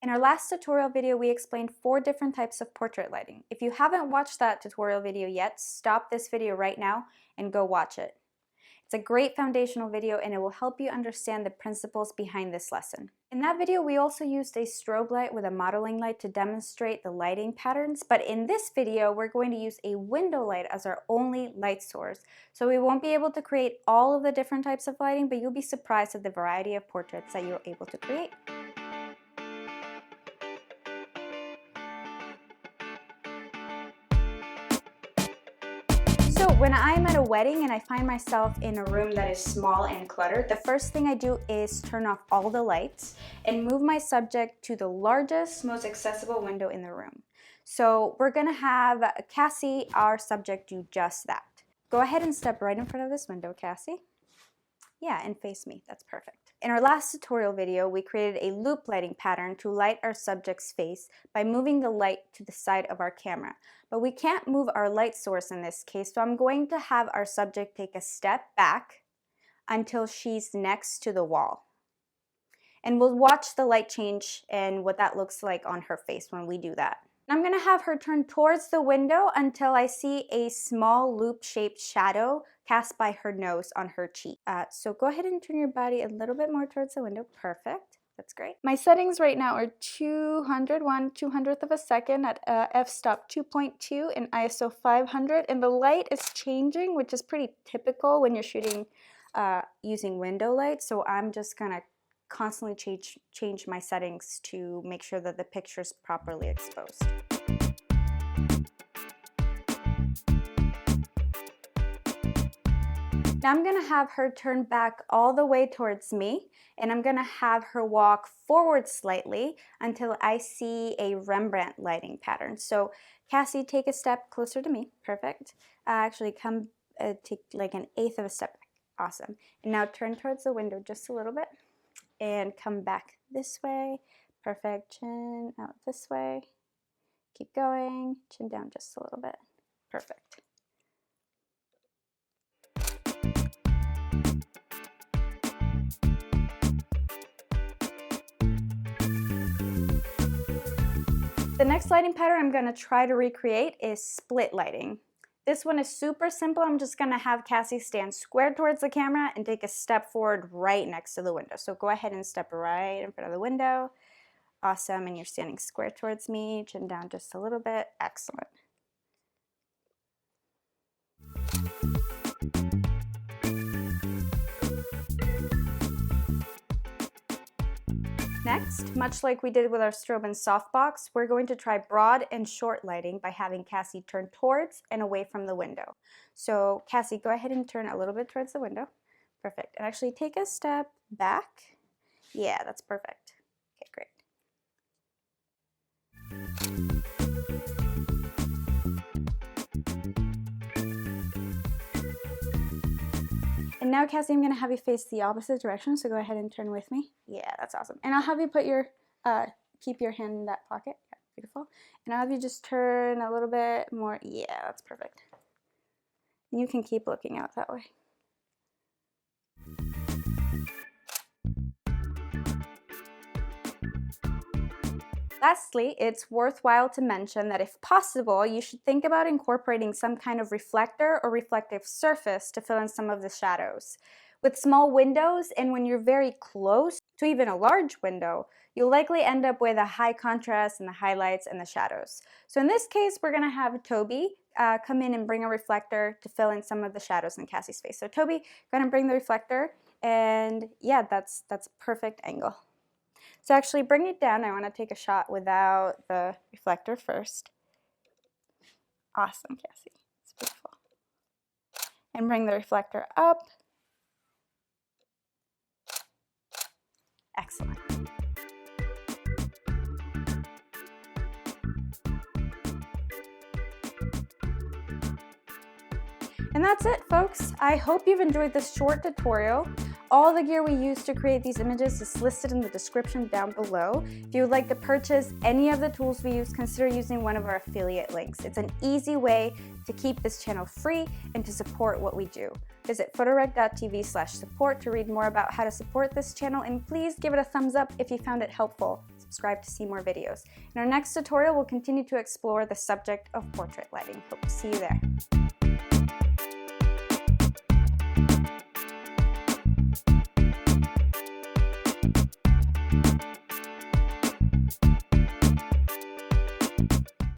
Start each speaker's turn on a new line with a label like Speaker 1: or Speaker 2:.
Speaker 1: In our last tutorial video, we explained 4 different types of portrait lighting. If you haven't watched that tutorial video yet, stop this video right now and go watch it. It's a great foundational video and it will help you understand the principles behind this lesson. In that video, we also used a strobe light with a modeling light to demonstrate the lighting patterns, but in this video, we're going to use a window light as our only light source. So we won't be able to create all of the different types of lighting, but you'll be surprised at the variety of portraits that you're able to create. So when I'm at a wedding and I find myself in a room that is small and cluttered, the first thing I do is turn off all the lights and move my subject to the largest, most accessible window in the room. So we're gonna have Cassie, our subject, do just that. Go ahead and step right in front of this window, Cassie. Yeah, and face me, that's perfect. In our last tutorial video, we created a loop lighting pattern to light our subject's face by moving the light to the side of our camera. But we can't move our light source in this case, so I'm going to have our subject take a step back until she's next to the wall. And we'll watch the light change and what that looks like on her face when we do that. I'm going to have her turn towards the window until I see a small loop-shaped shadow cast by her nose on her cheek. So go ahead and turn your body a little bit more towards the window. Perfect. That's great. My settings right now are 200th of a second at f-stop 2.2 and ISO 500, and the light is changing, which is pretty typical when you're shooting using window light. So I'm just going to constantly change my settings to make sure that the picture is properly exposed. Now I'm going to have her turn back all the way towards me, and I'm going to have her walk forward slightly until I see a Rembrandt lighting pattern. So Cassie, take a step closer to me. Perfect. Actually, come take like an eighth of a step back. Awesome. And now turn towards the window just a little bit. And come back this way. Perfect. Chin out this way. Keep going. Chin down just a little bit. Perfect. The next lighting pattern I'm going to try to recreate is split lighting. This one is super simple. I'm just going to have Cassie stand square towards the camera and take a step forward right next to the window. So go ahead and step right in front of the window. Awesome. And you're standing square towards me. Chin down just a little bit. Excellent. Next, much like we did with our strobe and softbox, we're going to try broad and short lighting by having Cassie turn towards and away from the window. So Cassie, go ahead and turn a little bit towards the window. Perfect. And actually take a step back. Yeah, that's perfect. Okay, great. And now, Cassie, I'm going to have you face the opposite direction, so go ahead and turn with me. Yeah, that's awesome. And I'll have you put your, keep your hand in that pocket. Yeah, beautiful. And I'll have you just turn a little bit more. Yeah, that's perfect. And you can keep looking out that way. Lastly, it's worthwhile to mention that if possible, you should think about incorporating some kind of reflector or reflective surface to fill in some of the shadows. With small windows, and when you're very close to even a large window, you'll likely end up with a high contrast in the highlights and the shadows. So in this case, we're going to have Toby come in and bring a reflector to fill in some of the shadows in Cassie's face. So Toby, go ahead and bring the reflector, and yeah, that's perfect angle. So actually bring it down. I want to take a shot without the reflector first. Awesome, Cassie. It's beautiful. And bring the reflector up. Excellent. And that's it, folks. I hope you've enjoyed this short tutorial. All the gear we use to create these images is listed in the description down below. If you would like to purchase any of the tools we use, consider using one of our affiliate links. It's an easy way to keep this channel free and to support what we do. Visit photorec.tv/support to read more about how to support this channel, and please give it a thumbs up if you found it helpful. subscribe to see more videos. In our next tutorial, we'll continue to explore the subject of portrait lighting. Hope to see you there.